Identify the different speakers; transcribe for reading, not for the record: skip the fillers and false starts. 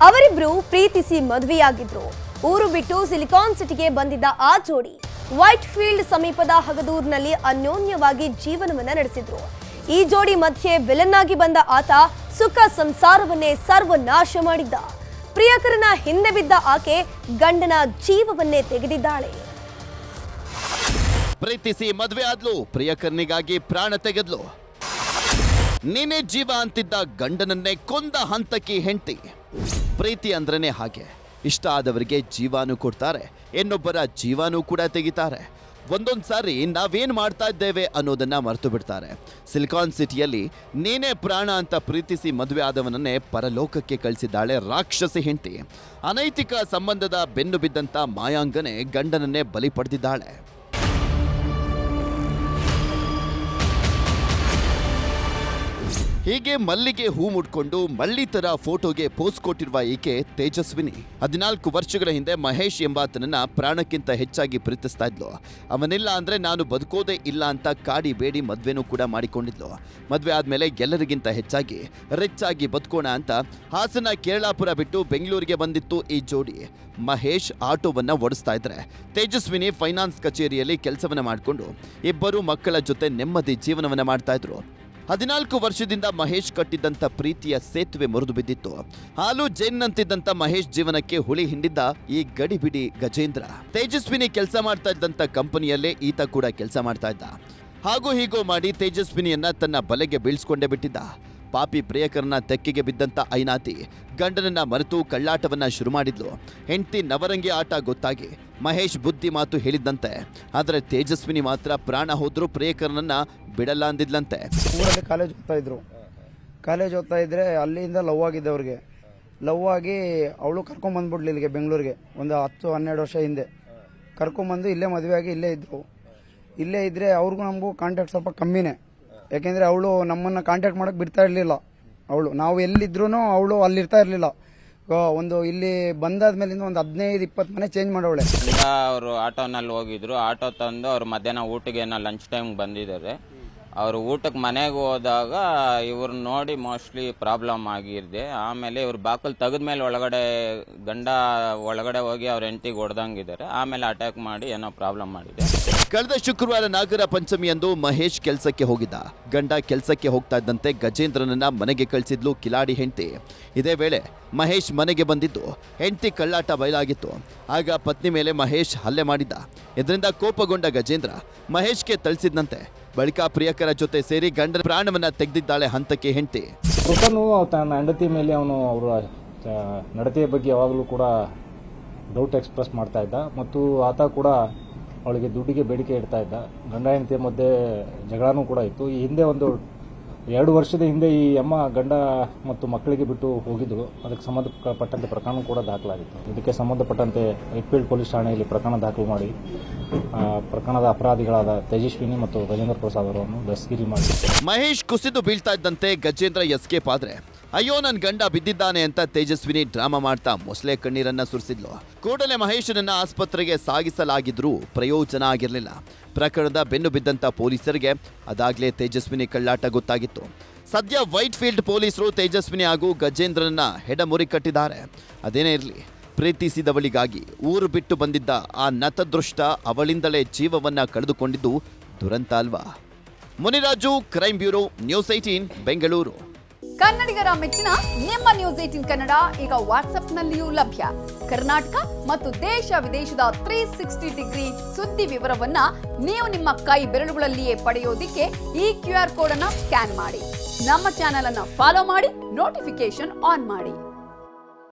Speaker 1: ಅವರಿಬ್ರು ಪ್ರೀತಿಸಿ ಮದುವೆಯಾಗಿದ್ರು. ಊರು ಬಿಟ್ಟು ಸಿಲಿಕಾನ್ ಸಿಟಿಗೆ ಬಂದಿದ್ದ ಆ ಜೋಡಿ ವೈಟ್ ಫೀಲ್ಡ್ ಸಮೀಪದ ಹಗದೂರಿನಲ್ಲಿ ಅನ್ಯೋನ್ಯವಾಗಿ ಜೀವನವನ್ನ ನಡೆಸಿದ್ರು. ಈ ಜೋಡಿ ಮಧ್ಯೆ ವಿಲನ್ ಆಗಿ ಬಂದ ಆತ ಸುಖ ಸಂಸಾರವನ್ನೇ ಸರ್ವನಾಶ ಮಾಡಿದ್ದ. ಪ್ರಿಯಕರನ ಹಿಂದೆ ಬಿದ್ದ ಆಕೆ ಗಂಡನ ಜೀವವನ್ನೇ ತೆಗೆದಿದ್ದಾಳೆ.
Speaker 2: ಪ್ರೀತಿಸಿ ಮದುವೆ ಆದ್ಲು, ಪ್ರಿಯಕರನಿಗಾಗಿ ಪ್ರಾಣ ತೆಗೆದ್ಲು. ನೀನೇ ಜೀವ ಅಂತಿದ್ದ ಗಂಡನನ್ನೇ ಕೊಂದ ಹಂತಕಿ ಹೆಂಡತಿ. ಪ್ರೀತಿ ಅಂದ್ರೇನೆ ಹಾಗೆ, ಇಷ್ಟ ಆದವರಿಗೆ ಜೀವಾನು ಕೊಡ್ತಾರೆ, ಇನ್ನೊಬ್ಬರ ಜೀವಾನು ಕೂಡ ತೆಗಿತಾರೆ. ಒಂದೊಂದು ಸಾರಿ ನಾವೇನ್ ಮಾಡ್ತಾ ಇದ್ದೇವೆ ಅನ್ನೋದನ್ನ ಮರೆತು ಬಿಡ್ತಾರೆ. ಸಿಲಿಕಾನ್ ಸಿಟಿಯಲ್ಲಿ ನೀನೇ ಪ್ರಾಣ ಅಂತ ಪ್ರೀತಿಸಿ ಮದುವೆ ಆದವನನ್ನೇ ಪರಲೋಕಕ್ಕೆ ಕಳಿಸಿದ್ದಾಳೆ ರಾಕ್ಷಸಿ ಹೆಂಡತಿ. ಅನೈತಿಕ ಸಂಬಂಧದ ಬೆನ್ನು ಬಿದ್ದಂತ ಮಾಯಾಂಗನೆ ಗಂಡನನ್ನೇ ಬಲಿ ಪಡೆದಿದ್ದಾಳೆ. ಹೀಗೆ ಮಲ್ಲಿಗೆ ಹೂ ಮುಡ್ಕೊಂಡು ಮಳ್ಳಿ ತರ ಫೋಟೋಗೆ ಪೋಸ್ ಕೊಟ್ಟಿರುವ ಈಕೆ ತೇಜಸ್ವಿನಿ 14 ವರ್ಷಗಳ ಹಿಂದೆ ಮಹೇಶ್ ಎಂಬಾತನನ್ನ ಪ್ರಾಣಕ್ಕಿಂತ ಹೆಚ್ಚಾಗಿ ಪ್ರೀತಿಸ್ತಾ ಇದ್ಲು. ಅವನಿಲ್ಲ ಅಂದ್ರೆ ನಾನು ಬದುಕೋದೇ ಇಲ್ಲ ಅಂತ ಕಾಡಿ ಬೇಡಿ ಮದ್ವೆನೂ ಕೂಡ ಮಾಡಿಕೊಂಡಿದ್ಲು. ಮದ್ವೆ ಆದ್ಮೇಲೆ ಎಲ್ಲರಿಗಿಂತ ಹೆಚ್ಚಾಗಿ ರಿಚ್ ಆಗಿ ಬದುಕೋಣ ಅಂತ ಹಾಸನ ಕೇರಳಾಪುರ ಬಿಟ್ಟು ಬೆಂಗಳೂರಿಗೆ ಬಂದಿತ್ತು ಈ ಜೋಡಿ. ಮಹೇಶ್ ಆಟೋವನ್ನ ಓಡಿಸ್ತಾ ಇದ್ರೆ, ತೇಜಸ್ವಿನಿ ಫೈನಾನ್ಸ್ ಕಚೇರಿಯಲ್ಲಿ ಕೆಲಸವನ್ನ ಮಾಡಿಕೊಂಡು ಇಬ್ಬರು ಮಕ್ಕಳ ಜೊತೆ ನೆಮ್ಮದಿ ಜೀವನವನ್ನ ಮಾಡ್ತಾ ಇದ್ರು. 14 ವರ್ಷದಿಂದ ಮಹೇಶ್ ಕಟ್ಟಿದ್ದಂಥ ಪ್ರೀತಿಯ ಸೇತುವೆ ಮುರಿದು ಬಿದ್ದಿತ್ತು. ಹಾಲು ಜೇನ್ನಂತಿದ್ದಂಥ ಮಹೇಶ್ ಜೀವನಕ್ಕೆ ಹುಳಿ ಹಿಂಡಿದ್ದ ಈ ಗಡಿಬಿಡಿ ಗಜೇಂದ್ರ. ತೇಜಸ್ವಿನಿ ಕೆಲಸ ಮಾಡ್ತಾ ಇದ್ದಂಥ ಕಂಪನಿಯಲ್ಲೇ ಈತ ಕೂಡ ಕೆಲಸ ಮಾಡ್ತಾ ಇದ್ದ. ಹಾಗೂ ಹೀಗೋ ಮಾಡಿ ತೇಜಸ್ವಿನಿಯನ್ನ ತನ್ನ ಬಲೆಗೆ ಬೀಳ್ಸ್ಕೊಂಡೇ ಬಿಟ್ಟಿದ್ದ. ಪಾಪಿ ಪ್ರಿಯಕರನ ತೆಕ್ಕೆಗೆ ಬಿದ್ದಂಥ ಐನಾತಿ ಗಂಡನನ್ನ ಮರೆತು ಕಳ್ಳಾಟವನ್ನ ಶುರು ಮಾಡಿದ್ಲು. ಹೆಂಡತಿ ನವರಂಗಿ ಆಟ ಗೊತ್ತಾಗಿ ಮಹೇಶ್ ಬುದ್ಧಿ ಮಾತು ಹೇಳಿದ್ದಂತೆ. ಆದರೆ ತೇಜಸ್ವಿನಿ ಮಾತ್ರ ಪ್ರಾಣ ಹೋದ್ರೂ ಪ್ರಿಯಕರನನ್ನ ಬಿಡಲ್ಲ ಅಂದಿದ್ಲಂತೆ.
Speaker 3: ಊರಲ್ಲಿ ಕಾಲೇಜ್ ಓದ್ತಾ ಇದ್ರೆ ಅಲ್ಲಿಂದ ಲವ್ ಆಗಿದ್ದೆ ಅವ್ರಿಗೆ. ಲವ್ ಆಗಿ ಅವಳು ಕರ್ಕೊಂಬಂದ್ಬಿಡ್ಲಿ ಇಲ್ಲಿಗೆ ಬೆಂಗಳೂರಿಗೆ ಒಂದು 10-12 ವರ್ಷ ಹಿಂದೆ ಕರ್ಕೊಂಬಂದು ಇಲ್ಲೇ ಮದುವೆ ಆಗಿ ಇಲ್ಲೇ ಇದ್ರು. ಇಲ್ಲೇ ಇದ್ರೆ ಅವ್ರಿಗೂ ನಮಗೂ ಕಾಂಟ್ಯಾಕ್ಟ್ ಸ್ವಲ್ಪ ಕಮ್ಮಿನೇ. ಯಾಕೆಂದ್ರೆ ಅವಳು ನಮ್ಮನ್ನ ಕಾಂಟ್ಯಾಕ್ಟ್ ಮಾಡಕ್ ಬಿಡ್ತಾ ಇರ್ಲಿಲ್ಲ. ನಾವು ಎಲ್ಲಿದ್ರು ಅವಳು ಅಲ್ಲಿರ್ತಾ ಇರ್ಲಿಲ್ಲ. ಒಂದು ಇಲ್ಲಿ ಬಂದಾದ್ಮೇಲಿಂದ ಒಂದು 15-20 ಮನೆ ಚೇಂಜ್ ಮಾಡವಳೆ.
Speaker 4: ಅವರು ಆಟೋನಲ್ಲಿ ಹೋಗಿದ್ರು. ಆಟೋ ತಂದು ಅವ್ರು ಮಧ್ಯಾಹ್ನ ಊಟಕ್ಕೆ ಲಂಚ್ ಟೈಮ್ ಬಂದಿದ್ದಾರೆ. ಅವರು ಊಟಕ್ಕೆ ಮನೆಗೆ ಹೋದಾಗ ಇವ್ರನ್ನ ನೋಡಿ ಮೋಸ್ಟ್ಲಿ ಪ್ರಾಬ್ಲಮ್ ಆಗಿರ್ದೆ. ಆಮೇಲೆ ಇವ್ರು ಬಾಕಲ್ ತೆಗೆದ್ಮೇಲೆ ಗಂಡ ಒಳಗಡೆ ಹೋಗಿ ಅವ್ರ ಹೆಂಡತಿಗೆ ಹೊಡೆದಂಗಿದ್ದಾರೆ. ಆಮೇಲೆ ಅಟ್ಯಾಕ್ ಮಾಡಿ ಏನೋ ಪ್ರಾಬ್ಲಮ್ ಮಾಡಿದೆ.
Speaker 2: ಕಳೆದ ಶುಕ್ರವಾರ ನಾಗರ ಪಂಚಮಿಯಂದು ಮಹೇಶ್ ಕೆಲಸಕ್ಕೆ ಹೋಗಿದ್ದ. ಗಂಡ ಕೆಲಸಕ್ಕೆ ಹೋಗ್ತಾ ಇದ್ದಂತೆ ಗಜೇಂದ್ರನನ್ನ ಮನೆಗೆ ಕಳಿಸಿದ್ಲು ಕಿಲಾಡಿ ಹೆಂಡತಿ. ಇದೇ ವೇಳೆ ಮಹೇಶ್ ಮನೆಗೆ ಬಂದಿದ್ದು ಹೆಂಡತಿ ಕಳ್ಳಾಟ ಬಯಲಾಗಿತ್ತು. ಆಗ ಪತ್ನಿ ಮೇಲೆ ಮಹೇಶ್ ಹಲ್ಲೆ ಮಾಡಿದ್ದ. ಇದರಿಂದ ಕೋಪಗೊಂಡ ಗಜೇಂದ್ರ ಮಹೇಶ್ಗೆ ಥಳಿಸಿದ್ನಂತೆ. ಬಳಿಕ ಪ್ರಿಯಕರ ಜೊತೆ ಸೇರಿ ಗಂಡನ ಪ್ರಾಣವನ್ನ ತೆಗೆದಿದ್ದಾಳೆ ಹಂತಕ್ಕೆ ಹೆಂಡತಿ.
Speaker 5: ತನ್ನ ಹೆಂಡತಿ ಮೇಲೆ ಅವನು ಅವರ ನಡತೆಯ ಬಗ್ಗೆ ಯಾವಾಗಲೂ ಕೂಡ ಡೌಟ್ ಎಕ್ಸ್ಪ್ರೆಸ್ ಮಾಡ್ತಾ ಇದ್ದ. ಮತ್ತು ಆತ ಕೂಡ ಅವಳಿಗೆ ದುಡ್ಡಿಗೆ ಬೇಡಿಕೆ ಇಡ್ತಾ ಇದ್ದ. ಗಂಡ ಹೆಂಡತಿಯ ಮಧ್ಯೆ ಜಗಳನೂ ಕೂಡ ಇತ್ತು. ಈ ಹಿಂದೆ 2 ವರ್ಷದ ಹಿಂದೆ ಈ ಅಮ್ಮ ಗಂಡ ಮತ್ತು ಮಕ್ಕಳಿಗೆ ಬಿಟ್ಟು ಹೋಗಿದ್ರು. ಅದಕ್ಕೆ ಸಂಬಂಧಪಟ್ಟಂತೆ ಪ್ರಕರಣ ಕೂಡ ದಾಖಲಾಗಿತ್ತು. ಇದಕ್ಕೆ ಸಂಬಂಧಪಟ್ಟಂತೆ ವೈಟ್ಫೀಲ್ಡ್ ಪೊಲೀಸ್ ಠಾಣೆಯಲ್ಲಿ ಪ್ರಕರಣ ದಾಖಲು ಮಾಡಿ ಪ್ರಕರಣದ ಅಪರಾಧಿಗಳಾದ ತೇಜಸ್ವಿನಿ ಮತ್ತು ಗಜೇಂದ್ರ ಪ್ರಸಾದ್ ಅವರನ್ನು ದಸ್ತಗಿರಿ ಮಾಡಿ.
Speaker 2: ಮಹೇಶ್ ಕುಸಿದು ಬೀಳ್ತಾ ಇದ್ದಂತೆ ಗಜೇಂದ್ರ ಎಸ್ಕೇಪ್ ಆದ್ರೆ, ಅಯ್ಯೋ ನನ್ ಗಂಡ ಬಿದ್ದಿದ್ದಾನೆ ಅಂತ ತೇಜಸ್ವಿನಿ ಡ್ರಾಮಾ ಮಾಡ್ತಾ ಮೊಸಳೆ ಕಣ್ಣೀರನ್ನ ಸುರಿಸಿದ್ಲು. ಕೂಡಲೇ ಮಹೇಶನನ್ನ ಆಸ್ಪತ್ರೆಗೆ ಸಾಗಿಸಲಾಗಿದ್ರೂ ಪ್ರಯೋಜನ ಆಗಿರಲಿಲ್ಲ. ಪ್ರಕರಣದ ಬೆನ್ನು ಬಿದ್ದಂತ ಪೊಲೀಸರಿಗೆ ಅದಾಗ್ಲೇ ತೇಜಸ್ವಿನಿ ಕಳ್ಳಾಟ ಗೊತ್ತಾಗಿತ್ತು. ಸದ್ಯ ವೈಟ್ ಫೀಲ್ಡ್ ಪೊಲೀಸರು ತೇಜಸ್ವಿನಿ ಹಾಗೂ ಗಜೇಂದ್ರನನ್ನ ಹೆಡಮುರಿ ಕಟ್ಟಿದ್ದಾರೆ. ಅದೇನೇ ಇರಲಿ, ಪ್ರೀತಿಸಿದವಳಿಗಾಗಿ ಊರು ಬಿಟ್ಟು ಬಂದಿದ್ದ ಆ ನತದೃಷ್ಟ ಅವಳಿಂದಲೇ ಜೀವವನ್ನ ಕಳೆದುಕೊಂಡಿದ್ದು ದುರಂತ ಅಲ್ವಾ? Muniraju, crime bureau, news 18 Bengaluru.
Speaker 6: ಕನ್ನಡಿಗರ ಮೆಚ್ಚಿನ ನಿಮ್ಮ ನ್ಯೂಸ್ 18 ಕನ್ನಡ ಈಗ ವಾಟ್ಸ್ಆಪ್ನಲ್ಲಿಯೂ ಲಭ್ಯ. ಕರ್ನಾಟಕ ಮತ್ತು ದೇಶ ವಿದೇಶದ 360 ಡಿಗ್ರಿ ಸುದ್ದಿ ವಿವರವನ್ನ ನೀವು ನಿಮ್ಮ ಕೈ ಬೆರಳುಗಳಲ್ಲಿಯೇ ಪಡೆಯೋದಿಕ್ಕೆ ಈ QR ಕೋಡ್ ಅನ್ನು ಸ್ಕ್ಯಾನ್ ಮಾಡಿ. ನಮ್ಮ ಚಾನೆಲ್ ಅನ್ನು ಫಾಲೋ ಮಾಡಿ, ನೋಟಿಫಿಕೇಶನ್ ಆನ್ ಮಾಡಿ.